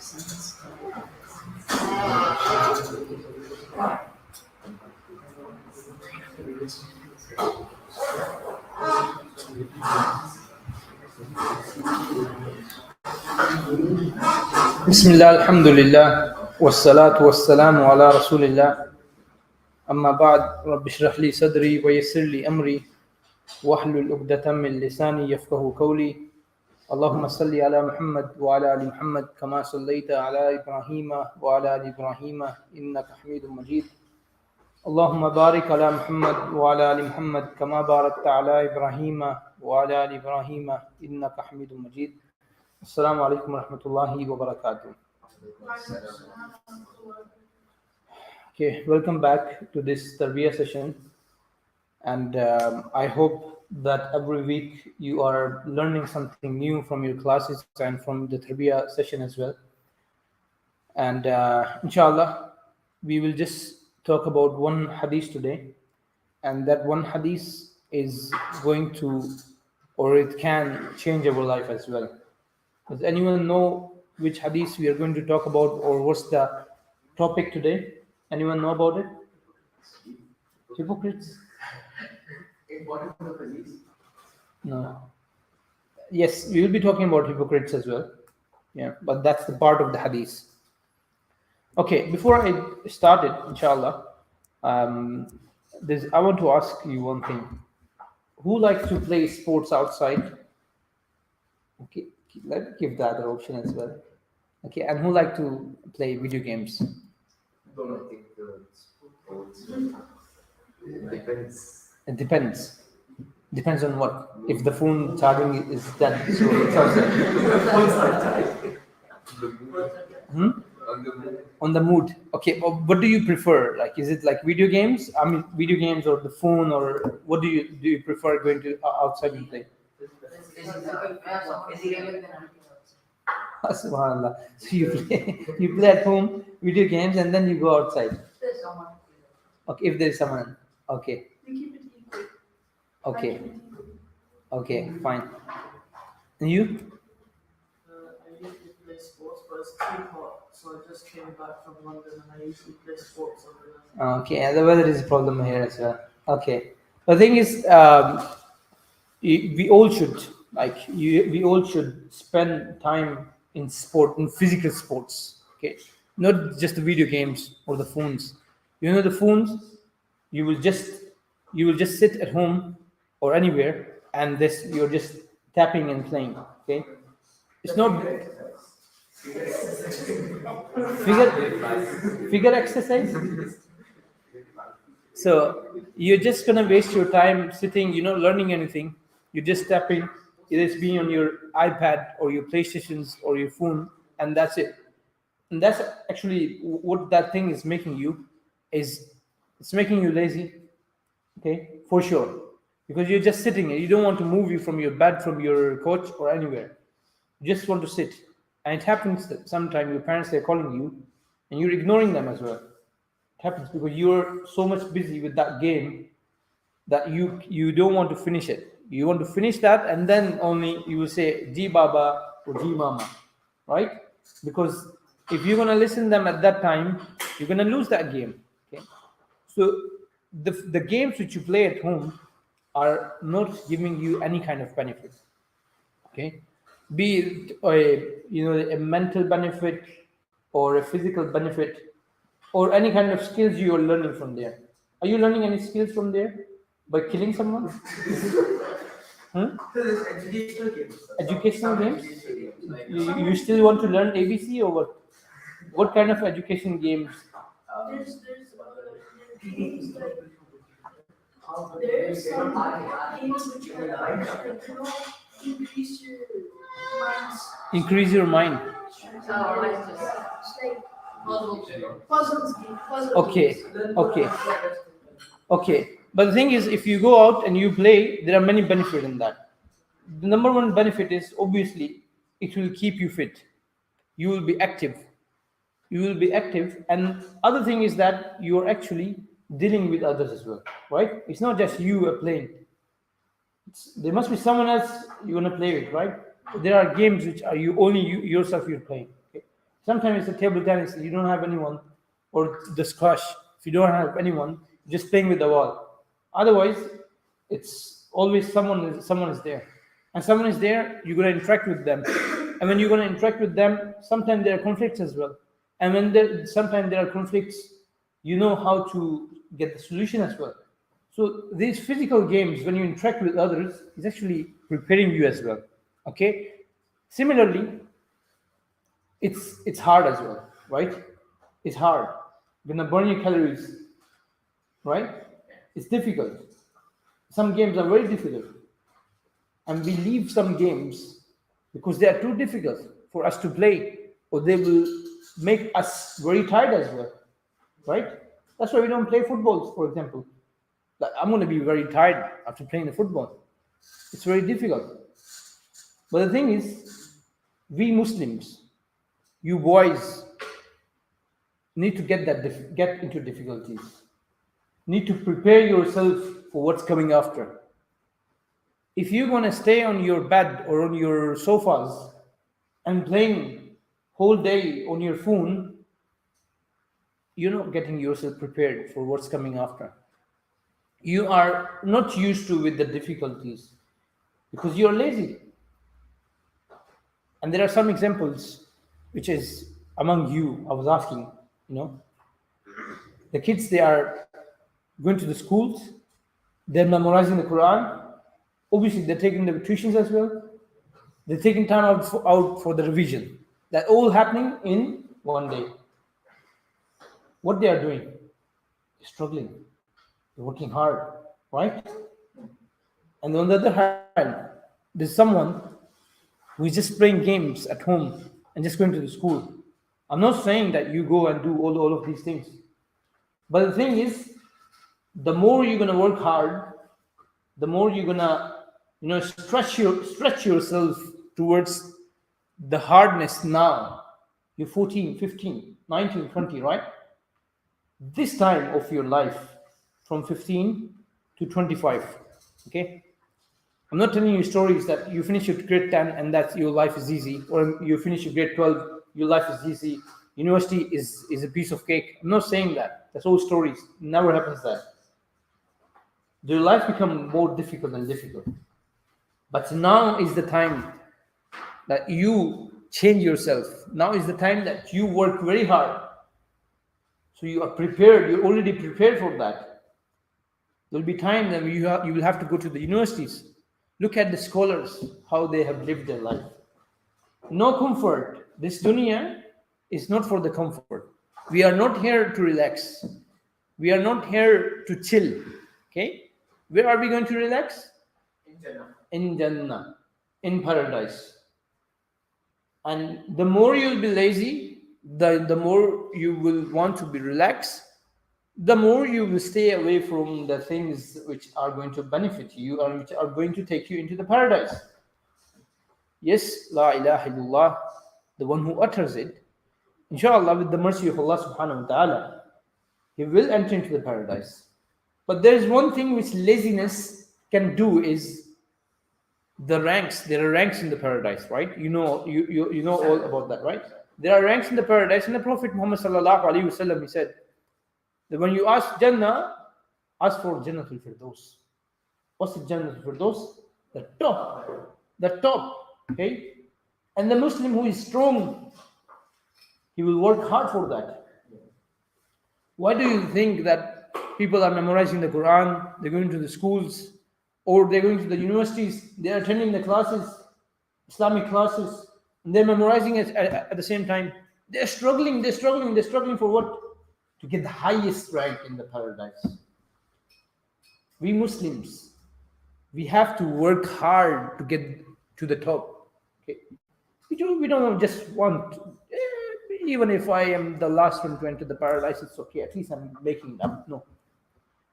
Bismillah, alhamdulillah, wassalatu wassalamu ala rasulillah. Amma ba'd, rabbi shrah li sadri wa yassir li amri wahlul uqdatan min lisani yafqahu qawli. Allahumma salli ala Muhammad wa ala ali Muhammad kama sallaita ala Ibrahim wa ala ali Ibrahim innaka Hamidum Majid. Allahumma barik ala Muhammad wa ala ali Muhammad kama barakta ala Ibrahim wa ala ali Ibrahim innaka Hamidum Majid. Assalamu alaikum wa rahmatullahi wa barakatuh. Okay, welcome back to this Tarbiyah session, and I hope that every week you are learning something new from your classes and from the Tarbiyah session as well. And inshallah, we will just talk about one hadith today, and that one hadith is going to, or it can change our life as well. Does anyone know which hadith we are going to talk about, or what's the topic today? Anyone know about it? Hypocrites? No. Yes, we will be talking about hypocrites as well. Yeah, but that's the part of the hadith. Okay, before I start it, inshallah, I want to ask you one thing. Who likes to play sports outside? Okay. Let me give the other option as well. Okay, and who like to play video games? Don't think depends. It depends. Depends on what. If the phone charging is done, so it's outside. On the mood. Okay, well, what do you prefer? Like, is it like video games? I mean, video games or the phone, or what do you prefer going to outside and play? Subhanallah. So you play at home video games and then you go outside. Okay, if there is someone. Okay. Okay, fine. And you? I usually play sports, but it's too hot, so I just came back from London and I usually play sports over there. Okay, and the weather is a problem here as well. Okay. The thing is, we all should we all should spend time in sport, in physical sports. Okay, not just the video games or the phones. You know, the phones, you will just sit at home or anywhere, and you're just tapping and playing. Okay, it's not figure exercise. So you're just gonna waste your time sitting, learning anything. You're just tapping, either it's being on your iPad or your PlayStations or your phone, and that's it. And that's actually what that thing is making you, is it's making you lazy. Okay, for sure. Because you're just sitting and you don't want to move you from your bed, from your couch or anywhere. You just want to sit. And it happens that sometimes your parents are calling you and you're ignoring them as well. It happens because you're so much busy with that game that you don't want to finish it. You want to finish that, and then only you will say Ji Baba or Ji Mama, right? Because if you're gonna listen to them at that time, you're gonna lose that game. Okay, so the games which you play at home are not giving you any kind of benefit. Okay, be it a mental benefit or a physical benefit or any kind of skills you are learning from there. Are you learning any skills from there by killing someone? Educational games? You still want to learn ABC or what? What kind of education games? There's games like there's some games which are Increase your mind. Puzzles. Okay. But the thing is, if you go out and you play, there are many benefits in that. The number one benefit is, obviously, it will keep you fit. You will be active. And other thing is that you are actually dealing with others as well, right? It's not just you are playing. There must be someone else you want to play with, right? There are games which are yourself you're playing. Okay? Sometimes it's a table tennis, you don't have anyone, or the squash, if you don't have anyone, you're just playing with the wall. Otherwise, it's always someone is there. And someone is there, you're gonna interact with them. And when you're gonna interact with them, sometimes there are conflicts as well. And when sometimes there are conflicts, you know how to get the solution as well. So these physical games, when you interact with others, is actually preparing you as well. Okay. Similarly, it's hard as well, right? It's hard. You're gonna burn your calories, right? It's difficult. Some games are very difficult, and we leave some games because they are too difficult for us to play, or they will make us very tired as well, right? That's why we don't play footballs, for example. Like, I'm gonna be very tired after playing the football. It's very difficult. But the thing is, we Muslims, you boys, need to get into difficulties. Need to prepare yourself for what's coming after. If you're gonna stay on your bed or on your sofas and playing whole day on your phone, you're not getting yourself prepared for what's coming after. You are not used to with the difficulties because you're lazy. And there are some examples which is among you. I was asking, the kids, they are going to the schools, they're memorizing the Quran. Obviously, they're taking the tuitions as well. They're taking time out for the revision. That all happening in one day. What they are doing? They're struggling. They're working hard, right? And on the other hand, there's someone who is just playing games at home and just going to the school. I'm not saying that you go and do all of these things. But the thing is, the more you're gonna work hard, the more you're gonna stretch yourself towards the hardness now. You're 14, 15, 19, 20, right? This time of your life, from 15 to 25, okay? I'm not telling you stories that you finish your grade 10 and that your life is easy, or you finish your grade 12, your life is easy. University is a piece of cake. I'm not saying that. That's all stories. Never happens that. Your life become more difficult and difficult. But now is the time that you change yourself. Now is the time that you work very hard. So you are prepared. You're already prepared for that. There'll be time that you will have to go to the universities. Look at the scholars, how they have lived their life. No comfort. This dunya is not for the comfort. We are not here to relax. We are not here to chill. Okay? Where are we going to relax? In Jannah. In Jannah, in paradise. And the more you'll be lazy, the more you will want to be relaxed, the more you will stay away from the things which are going to benefit you and which are going to take you into the paradise. Yes, La ilaha illallah, the one who utters it, inshallah, with the mercy of Allah subhanahu wa ta'ala, he will enter into the paradise. But there is one thing which laziness can do is the ranks. There are ranks in the paradise, right? You know all about that, right? There are ranks in the paradise, and the Prophet Muhammad sallallahu alaihi wasallam, he said that when you ask Jannah, ask for Jannatul Firdaus. What's the Jannatul Firdaus? The top. Okay, and the Muslim who is strong, he will work hard for that. Why do you think that people are memorizing the Quran? They're going to the schools, or they're going to the universities. They're attending the classes, Islamic classes, and they're memorizing it at the same time. They're struggling for what? To get the highest rank in the paradise. We Muslims, we have to work hard to get to the top. Okay? We don't just want, even if I am the last one to enter the paradise, it's okay. At least I'm making it up. No.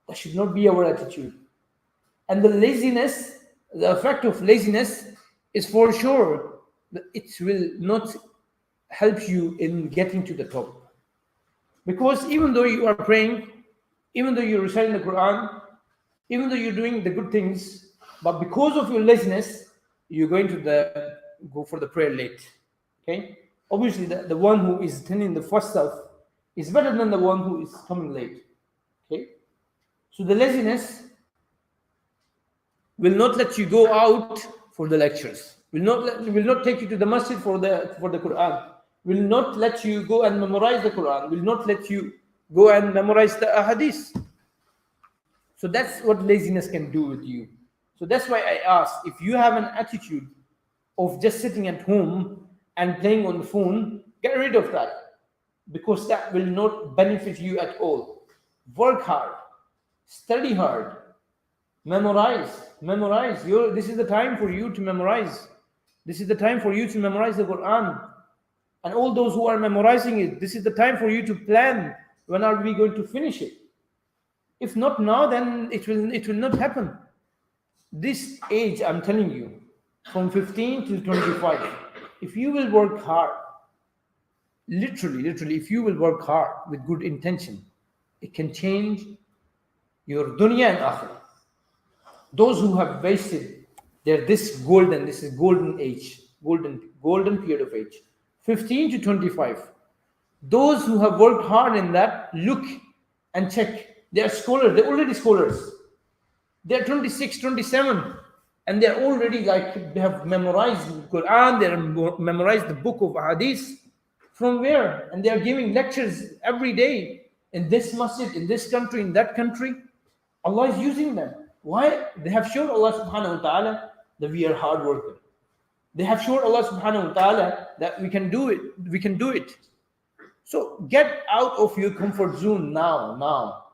That should not be our attitude. And the laziness, the effect of laziness is for sure that it will not help you in getting to the top. Because even though you are praying, even though you're reciting the Quran, even though you're doing the good things, but because of your laziness, you're going to go for the prayer late. Okay? Obviously, the one who is attending the first half is better than the one who is coming late. Okay? So the laziness will not let you go out for the lectures, will not take you to the masjid for the Quran, will not let you go and memorize the Quran, will not let you go and memorize the hadith. So that's what laziness can do with you. So that's why I asked, if you have an attitude of just sitting at home and playing on the phone, get rid of that, because that will not benefit you at all. Work hard, study hard, memorize. This is the time for you to memorize. This is the time for you to memorize the Quran. And all those who are memorizing it, this is the time for you to plan, when are we going to finish it. If not now, then it will not happen. This age, I'm telling you, from 15 to 25, if you will work hard, literally, if you will work hard with good intention, it can change your dunya and akhirah. Those who have wasted this is golden age, golden period of age, 15 to 25. Those who have worked hard in that, look and check. They are scholars, they're already scholars. They're 26, 27, and they're already they have memorized the Quran, they have memorized the book of Hadith. From where? And they are giving lectures every day in this masjid, in this country, in that country. Allah is using them. Why? They have shown Allah subhanahu wa ta'ala that we are hard workers. They have shown Allah subhanahu wa ta'ala that we can do it. So get out of your comfort zone now.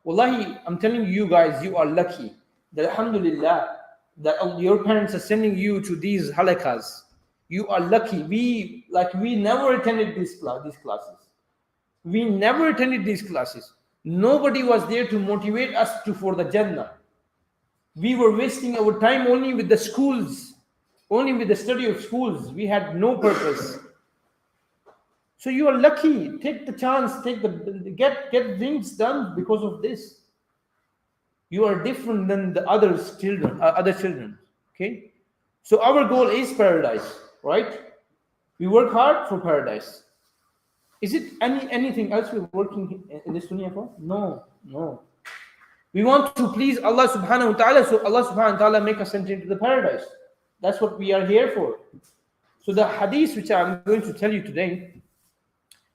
Wallahi, I'm telling you guys, you are lucky that alhamdulillah that your parents are sending you to these halakas. You are lucky. We never attended these classes. We never attended these classes. Nobody was there to motivate us for the Jannah. We were wasting our time only with the schools, only with the study of schools. We had no purpose. So you are lucky. Take the chance. Get things done because of this. You are different than the other children. Okay. So our goal is paradise, right? We work hard for paradise. Is it anything else we're working in this dunya for? No. We want to please Allah subhanahu wa ta'ala, so Allah subhanahu wa ta'ala make us enter into the paradise. That's what we are here for. So the hadith which I'm going to tell you today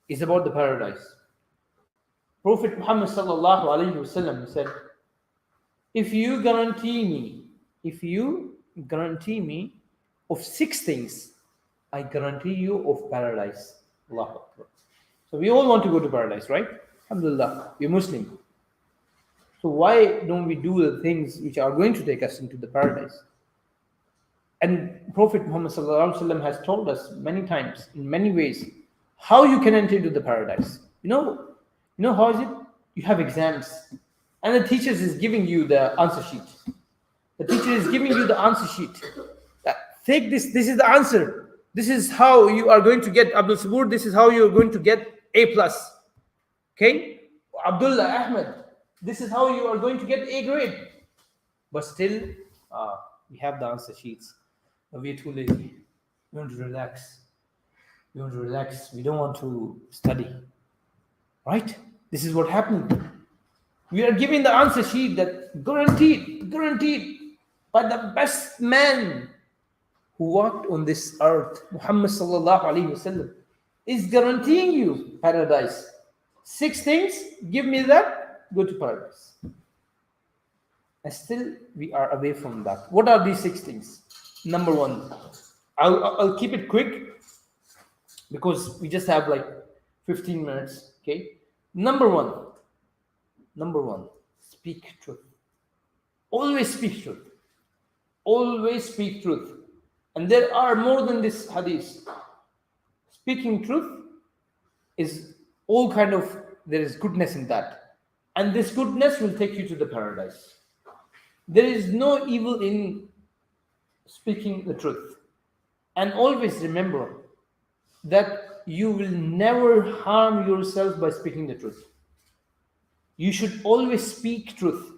is about the paradise. Prophet Muhammad sallallahu alayhi wasallam said, if you guarantee me of 6 things, I guarantee you of paradise. Allahu Akbar. So we all want to go to paradise, right? Alhamdulillah, we're Muslim. So why don't we do the things which are going to take us into the paradise? And Prophet Muhammad sallallahu alaihi wasallam has told us many times, in many ways, how you can enter into the paradise. You know how is it? You have exams, and the teacher is giving you the answer sheet. The teacher is giving you the answer sheet. Take this. This is the answer. This is how you are going to get Abdul Sabur. This is how you are going to get A+. Okay, Abdullah Ahmed. This is how you are going to get A grade. But still, we have the answer sheets. But we are too lazy. We want to relax. We don't want to study. Right? This is what happened. We are giving the answer sheet that guaranteed by the best man who walked on this earth, Muhammad sallallahu alaihi wasallam, is guaranteeing you paradise. 6 things, give me that, go to paradise. And still we are away from that. What are these 6 things? Number 1, I'll keep it quick because we just have 15 minutes. Okay. Number one, speak truth. Always speak truth. And there are more than this hadith. Speaking truth is all kind of, there is goodness in that. And this goodness will take you to the paradise. There is no evil in speaking the truth. And always remember that you will never harm yourself by speaking the truth. You should always speak truth.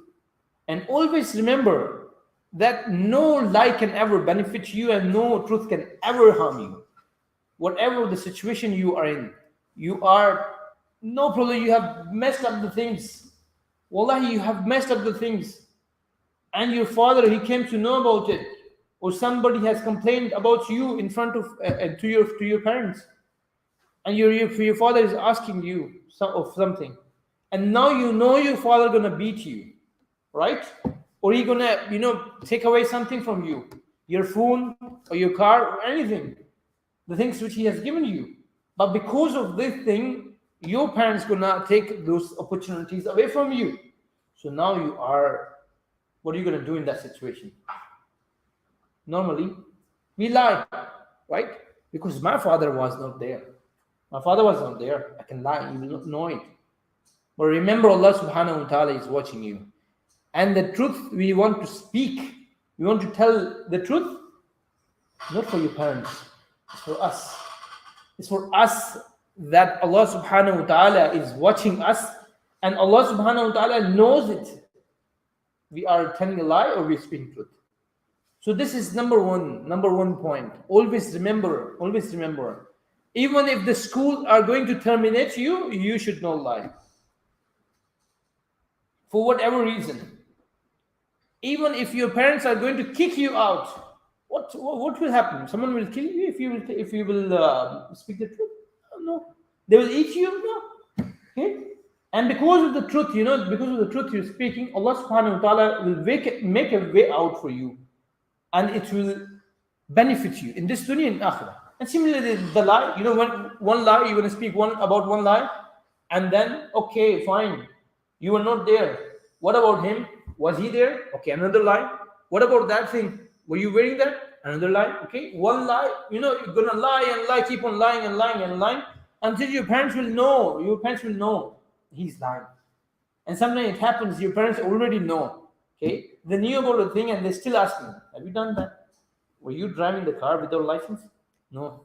And always remember that no lie can ever benefit you and no truth can ever harm you. whatever the situation you are in, you are, no problem, you have messed up the things. Wallahi, you have messed up the things. And your father, he came to know about it. Or somebody has complained about you in front of, to your parents. And your father is asking you of something. And now you know your father gonna beat you, right? Or he gonna, take away something from you, your phone or your car or anything, the things which he has given you. But because of this thing, your parents gonna take those opportunities away from you. So now you are, what are you gonna do in that situation? Normally, we lie, right? Because my father was not there. My father was not there. I can lie, you will not know it. But remember, Allah subhanahu wa ta'ala is watching you. And the truth we want to speak, we want to tell the truth, not for your parents, it's for us. It's for us that Allah subhanahu wa ta'ala is watching us, and Allah subhanahu wa ta'ala knows it. We are telling a lie or we speak truth. So this is number one point. Always remember. Even if the school are going to terminate you, you should not lie. For whatever reason. Even if your parents are going to kick you out, what will happen? Someone will kill you if you will speak the truth? No. They will eat you? No. Okay? And because of the truth, because of the truth you're speaking, Allah subhanahu wa ta'ala will make a way out for you. And it will benefit you in this dunya and akhirah. And similarly, the lie, one lie, you're going to speak about one lie, and then, okay, fine, you were not there. What about him? Was he there? Okay, another lie. What about that thing? Were you wearing that? Another lie. Okay, one lie. You're going to lie and lie, keep on lying and lying and lying until your parents will know. Your parents will know he's lying. And sometimes it happens, your parents already know. Okay, they knew about the thing and they're still asking, have you done that? Were you driving the car without license? No.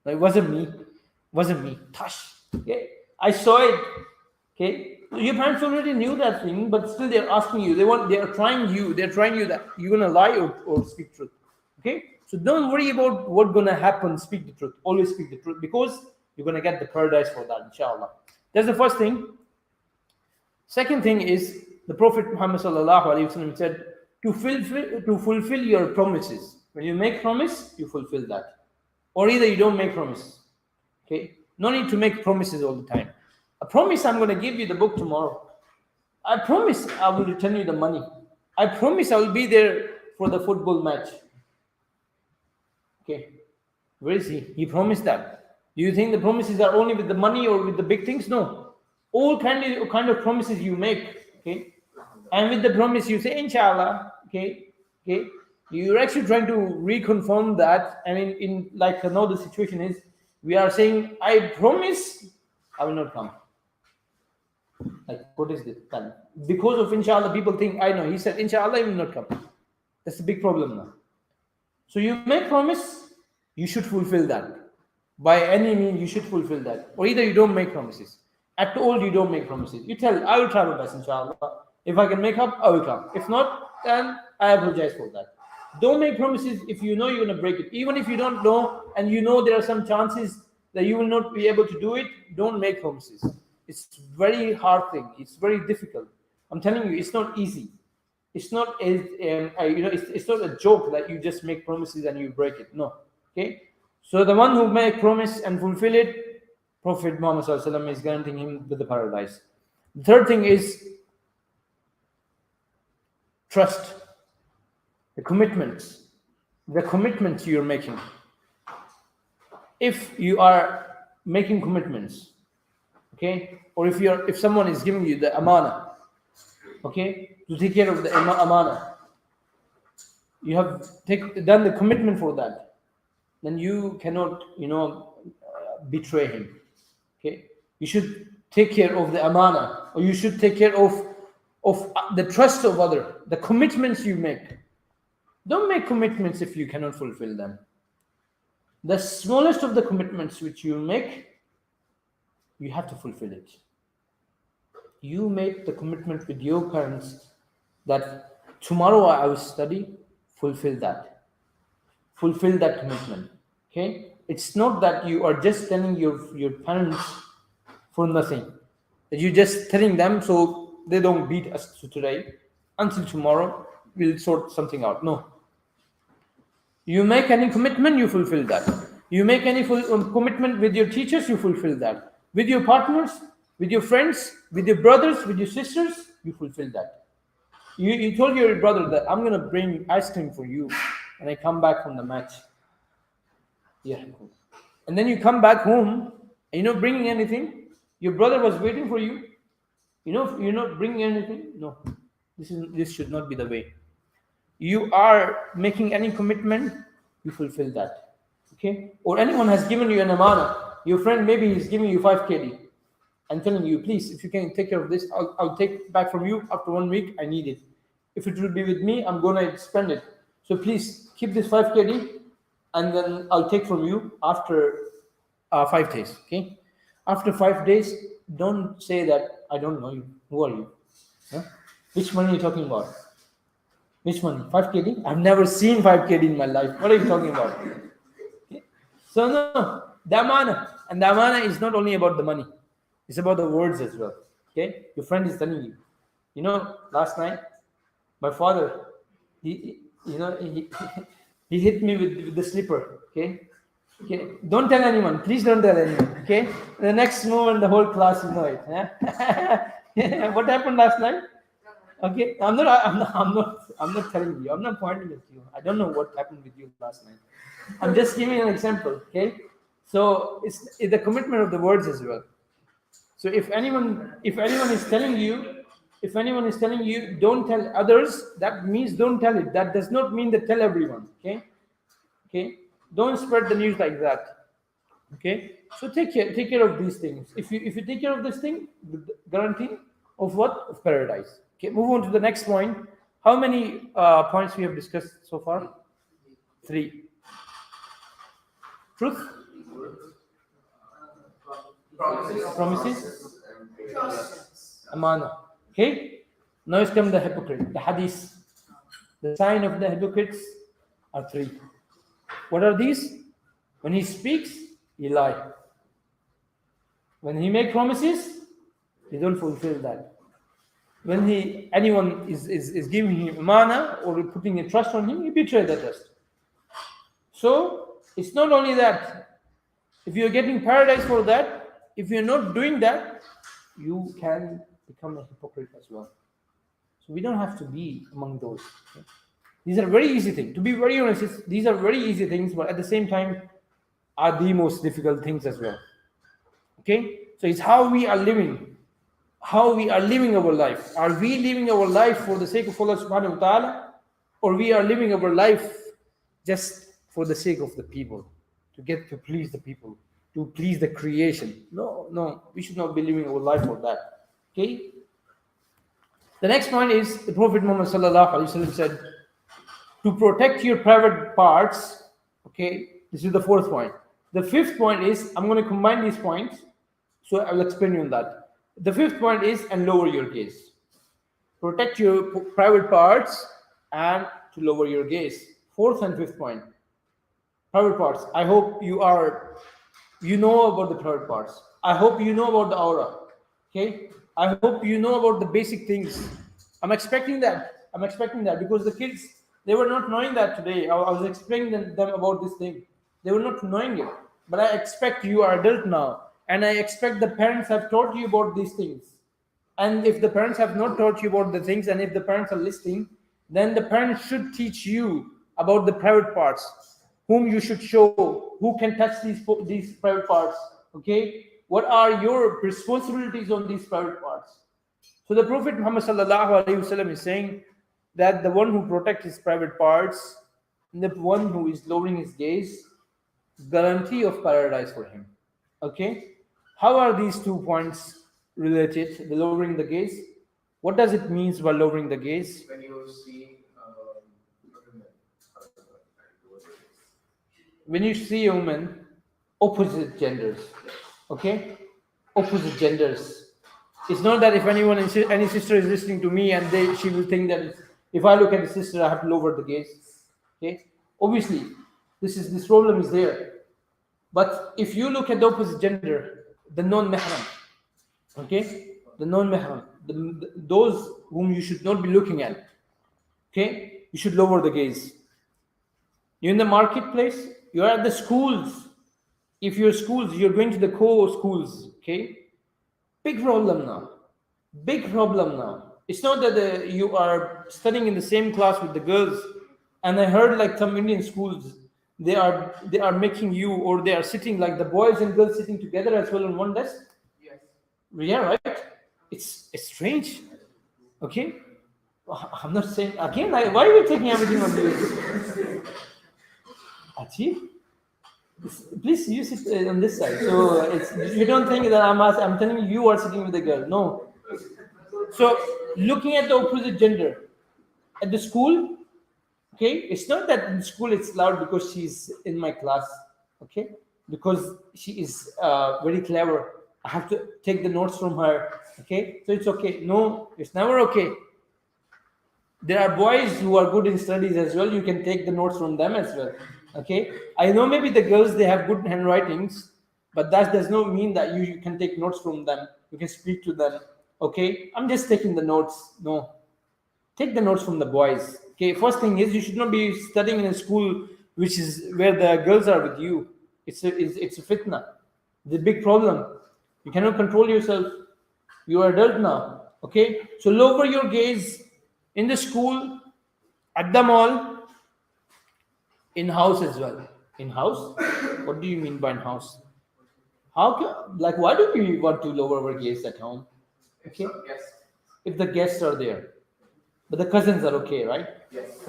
It wasn't me. Tush. Okay, I saw it. Okay, your parents already knew that thing, but still they're asking you. They are trying you that you're gonna lie or speak truth. Okay, so don't worry about what's gonna happen. Speak the truth. Always speak the truth, because you're gonna get the paradise for that, inshallah. That's the first thing. Second thing is, the Prophet Muhammad sallallahu alaihi wasallam said, to fulfill your promises. When you make promise, you fulfill that. Or either you don't make promises. Okay? No need to make promises all the time. I promise I'm going to give you the book tomorrow. I promise I will return you the money. I promise I will be there for the football match. Okay. Where is he? He promised that. Do you think the promises are only with the money or with the big things? No. All kind of promises you make. Okay. And with the promise you say, inshallah. Okay. You're actually trying to reconfirm that. I mean, in like now the situation is, we are saying, I promise I will not come. Like, what is this? Because of inshallah, people think, I know, he said, inshallah, he will not come. That's a big problem now. So you make promise, you should fulfill that. By any means, you should fulfill that. Or either you don't make promises. At all, you don't make promises. You tell, I will try my best, inshallah. If I can make up, I will come. If not, then I apologize for that. Don't make promises if you know you're going to break it. Even if you don't know, and you know there are some chances that you will not be able to do it, don't make promises. It's very hard thing. It's very difficult. I'm telling you, it's not easy. It's not it's not a joke that you just make promises and you break it. No. Okay. So the one who make promise and fulfill it, Prophet Muhammad Sallallahu Alaihi Wasallam is guaranteeing him with the paradise. The third thing is trust. The commitments you're making. If you are making commitments, okay, or if someone is giving you the amana, okay, to take care of the amana, you have done the commitment for that, then you cannot, betray him. Okay, you should take care of the amana, or you should take care of the trust of other, the commitments you make. Don't make commitments if you cannot fulfill them. The smallest of the commitments which you make, you have to fulfill it. You make the commitment with your parents that tomorrow I will study, fulfill that. Fulfill that commitment. Okay? It's not that you are just telling your parents for nothing. That you're just telling them so they don't beat us today. Until tomorrow, we'll sort something out. No. You make any commitment, you fulfill that. You make any commitment with your teachers, you fulfill that. With your partners, with your friends, with your brothers, with your sisters, you fulfill that. You told your brother that I'm gonna bring ice cream for you when I come back from the match. Yeah. And then you come back home and you're not bringing anything. Your brother was waiting for you. You're not bringing anything. No, this should not be the way. You are making any commitment, you fulfill that. Okay? Or anyone has given you an amana. Your friend maybe he's giving you 5 KD and telling you, please, if you can take care of this, I'll take back from you after 1 week. I need it. If it will be with me, I'm gonna spend it. So please keep this 5 KD, and then I'll take from you after 5 days. Okay? After 5 days, don't say that I don't know you. Who are you? Huh? Which money are you talking about? Which money? 5 KD? I've never seen 5 KD in my life. What are you talking about? Okay? So no, the amana. And the amana is not only about the money. It's about the words as well. Okay? Your friend is telling you. Last night, my father, he he hit me with the slipper. Okay? Okay? Don't tell anyone. Please don't tell anyone. Okay? The next moment, the whole class will know it. Yeah? What happened last night? Okay, I'm not telling you. I'm not pointing at you. I don't know what happened with you last night. I'm just giving an example. Okay, so it's the commitment of the words as well. So if anyone is telling you, don't tell others. That means don't tell it. That does not mean that tell everyone. Okay. Don't spread the news like that. Okay. So take care of these things. If you take care of this thing, the guarantee of what? Of paradise. Okay, move on to the next point. How many points we have discussed so far? 3. Truth, promises, amana. Okay, now it's come the hypocrite, the hadith. The sign of the hypocrites are 3. What are these? When he speaks, he lies. When he makes promises, he don't fulfill that. When anyone is giving him amana or putting a trust on him, he betrays the trust. So it's not only that. If you're getting paradise for that, if you're not doing that, you can become a hypocrite as well. So we don't have to be among those. Okay? These are very easy things. To be very honest, these are very easy things, but at the same time are the most difficult things as well. Okay? So it's how we are living. How we are living our life. Are we living our life for the sake of Allah subhanahu wa ta'ala? Or we are living our life just for the sake of the people? To please the people. To please the creation. No. We should not be living our life for that. Okay? The next point is the Prophet Muhammad sallallahu alaihi wasallam said, to protect your private parts. Okay? This is the 4th point. The 5th point is, I'm going to combine these points. So I will explain you on that. The 5th point is, and lower your gaze. Protect your private parts and to lower your gaze. 4th and 5th point. Private parts. I hope you know about the private parts. I hope you know about the aura. Okay? I hope you know about the basic things. I'm expecting that because the kids, they were not knowing that today. I was explaining them about this thing. They were not knowing it. But I expect you are adult now. And I expect the parents have taught you about these things. And if the parents have not taught you about the things, and if the parents are listening, then the parents should teach you about the private parts, whom you should show, who can touch these private parts. Okay? What are your responsibilities on these private parts? So the Prophet Muhammad sallallahu alaihi wasallam is saying that the one who protects his private parts, and the one who is lowering his gaze, guarantee of paradise for him. Okay? How are these 2 points related? The lowering the gaze. What does it mean by lowering the gaze? When you see When you see a woman, opposite genders. Okay? Opposite genders. It's not that if any sister is listening to me and she will think that if I look at the sister, I have to lower the gaze. Okay? Obviously, this problem is there. But if you look at the opposite gender, the non-mahram, okay, the non-mahram, those whom you should not be looking at, okay, you should lower the gaze. You're in the marketplace, you're at the schools. If you're schools, you're going to the core schools, okay? Big problem now. Big problem now. It's not that you are studying in the same class with the girls, and I heard like some Indian schools, they are making you, or they are sitting like the boys and girls sitting together as well on one desk. Yes. Yeah, right. It's strange. Okay, I'm not saying again. Why are we taking everything on you? Achi, please use it on this side. So you don't think that I'm telling you are sitting with a girl. No. So looking at the opposite gender at the school, okay, it's not that in school it's loud because she's in my class, okay, because she is very clever. I have to take the notes from her, okay, so it's okay. No, it's never okay. There are boys who are good in studies as well. You can take the notes from them as well, okay. I know maybe the girls, they have good handwritings, but that does not mean that you can take notes from them. You can speak to them, okay. I'm just taking the notes. No, take the notes from the boys, okay. First thing is, you should not be studying in a school which is where the girls are with you. It's a fitna. It's a big problem. You cannot control yourself. You are adult now, okay. So lower your gaze in the school, at the mall, in house as well. In house, what do you mean by in house? Like, why do we want to lower our gaze at home? Okay, Yes. if the guests are there, but the cousins are okay, right? Yes.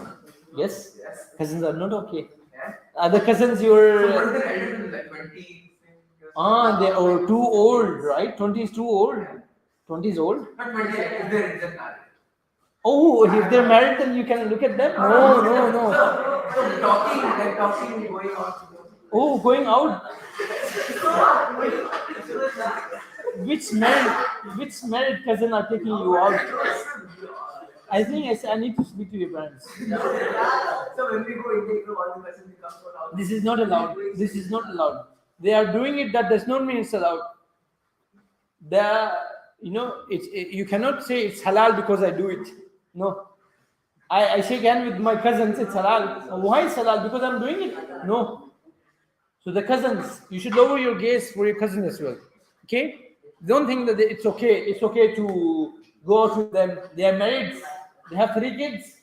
Yes, Yes. cousins are not okay. Yeah. The cousins So you're what is the elder than like 20 years? they are too old, right? 20 is too old. 20 is old. Not 20, if they're married. Oh, if they're married, then you can look at them. No, no, no. So talking, going on. Oh, going out. Which married cousin are taking you out? I think I need to speak to your parents. So when we go India, all the questions become so loud. This is not allowed. This is not allowed. They are doing it. That does not mean it's allowed. You cannot say it's halal because I do it. No. I shake hand with my cousins. It's halal. Why it's halal? Because I'm doing it. No. So the cousins, you should lower your gaze for your cousin as well. Okay? Don't think that it's okay. It's okay to go out with them. They are married. They have 3 kids.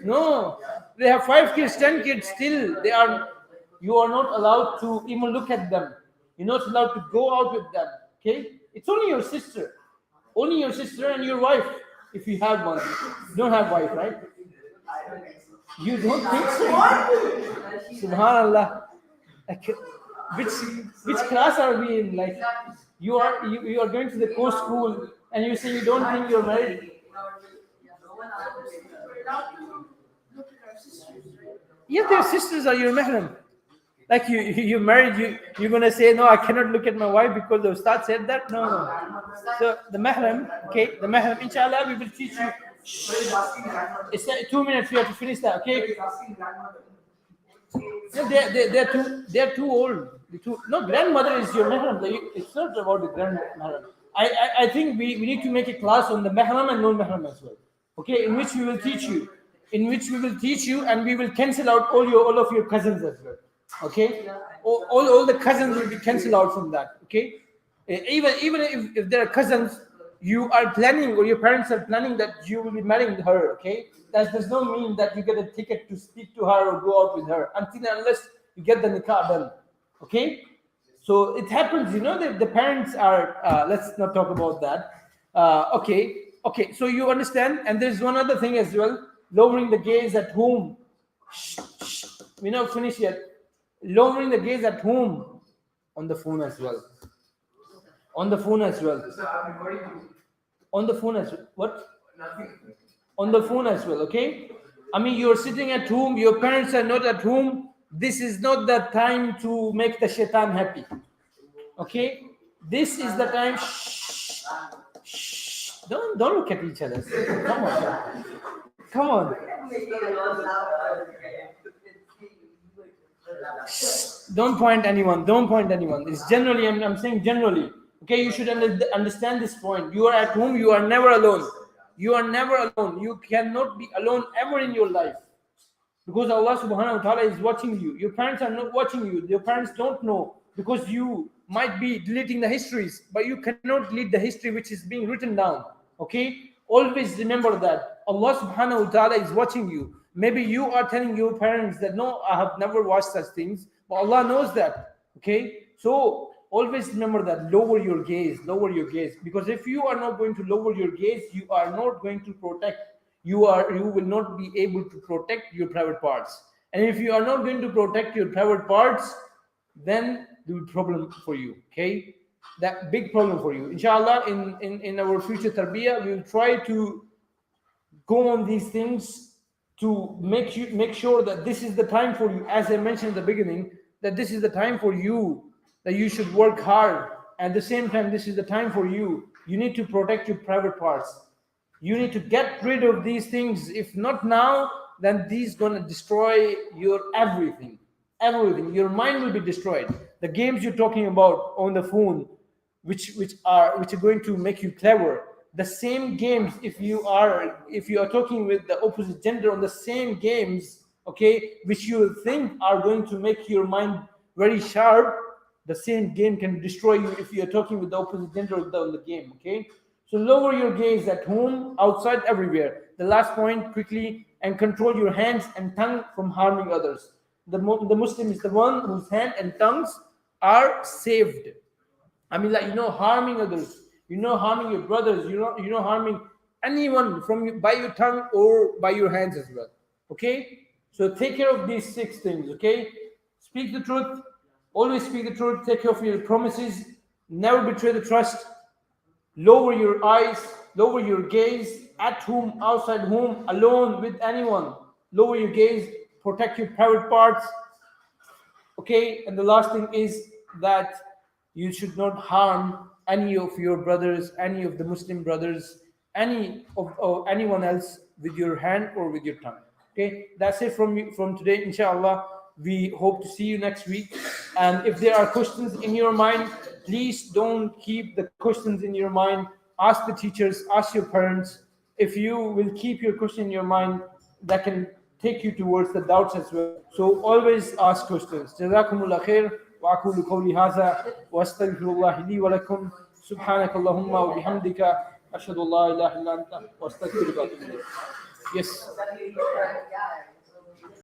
No. They have 5 kids, 10 kids. Still, you are not allowed to even look at them. You're not allowed to go out with them. Okay? It's only your sister. Only your sister and your wife, if you have one. You don't have wife, right? You don't think so? Subhanallah. Like, which class are we in? Like, you are going to the core school and you say you don't think you're married. Yes, their sisters are your mahram. Like you married, you're gonna say no, I cannot look at my wife because the ustad said that. No. So the mahram, okay, the mahram. Inshallah, we will teach you. It's 2 minutes. We have to finish that, okay? No, they're too old. No, grandmother is your mahram. It's not about the grandmother. I think we need to make a class on the mahram and non-mahram as well. Okay, in which we will teach you. And we will cancel out all of your cousins as well. Okay, all the cousins will be cancelled out from that. Okay, even if there are cousins, you are planning or your parents are planning that you will be marrying her. Okay, that does not mean that you get a ticket to speak to her or go out with her until and unless you get the nikah done. Okay, so it happens. The parents are. Let's not talk about that. Okay. So you understand, and there's one other thing as well. Lowering the gaze at home. We're not finished yet. Lowering the gaze at home, on the phone as well. On the phone as well. What? Nothing. On the phone as well, okay? I mean, you're sitting at home, your parents are not at home. This is not the time to make the shaitan happy. Okay? This is the time. Shh. Don't look at each other. Come on. Don't point anyone. Don't point anyone. It's generally, I'm saying generally. Okay, you should understand this point. You are at home, you are never alone. You are never alone. You cannot be alone ever in your life. Because Allah subhanahu wa ta'ala is watching you. Your parents are not watching you. Your parents don't know because you might be deleting the histories, but you cannot delete the history which is being written down. Okay? Always remember that Allah subhanahu wa ta'ala is watching you. Maybe you are telling your parents that no, I have never watched such things, but Allah knows that. Okay? So always remember that lower your gaze, lower your gaze. Because if you are not going to lower your gaze, you are not going to protect, you will not be able to protect your private parts. And if you are not going to protect your private parts, then there will be problem for you. Okay, that big problem for you. Inshallah, in our future tarbiyah, we will try to go on these things to make sure that this is the time for you, as I mentioned in the beginning, that this is the time for you, that you should work hard. At the same time, this is the time for you. You need to protect your private parts. You need to get rid of these things. If not now, then these gonna destroy your everything. Everything. Your mind will be destroyed. The games you're talking about on the phone, which are going to make you clever. The same games, if you are talking with the opposite gender on the same games, okay, which you think are going to make your mind very sharp, the same game can destroy you if you are talking with the opposite gender on the game. Okay, so lower your gaze at home, outside, everywhere. The last point quickly, and control your hands and tongue from harming others. The Muslim is the one whose hand and tongues are saved. I mean, like, harming others, harming your brothers, harming anyone from you by your tongue or by your hands as well. Okay, so take care of these 6 things. Okay, speak the truth, always speak the truth, take care of your promises, never betray the trust, lower your eyes, lower your gaze, at whom, outside whom, alone, with anyone. Lower your gaze, protect your private parts. Okay, and the last thing is that you should not harm any of your brothers, any of the Muslim brothers, any of or anyone else with your hand or with your tongue. Okay, that's it from today. Inshallah, we hope to see you next week. And if there are questions in your mind, please don't keep the questions in your mind. Ask the teachers, ask your parents. If you will keep your question in your mind, that can take you towards the doubts as well. So always ask questions. Jazakumullah khair. وأقول قولي هذا وأستغفر الله لي ولكم سبحانك اللهم وبحمدك أشهد أن لا إله إلا أنت وأستغفرك وأتوب إليك. Yes.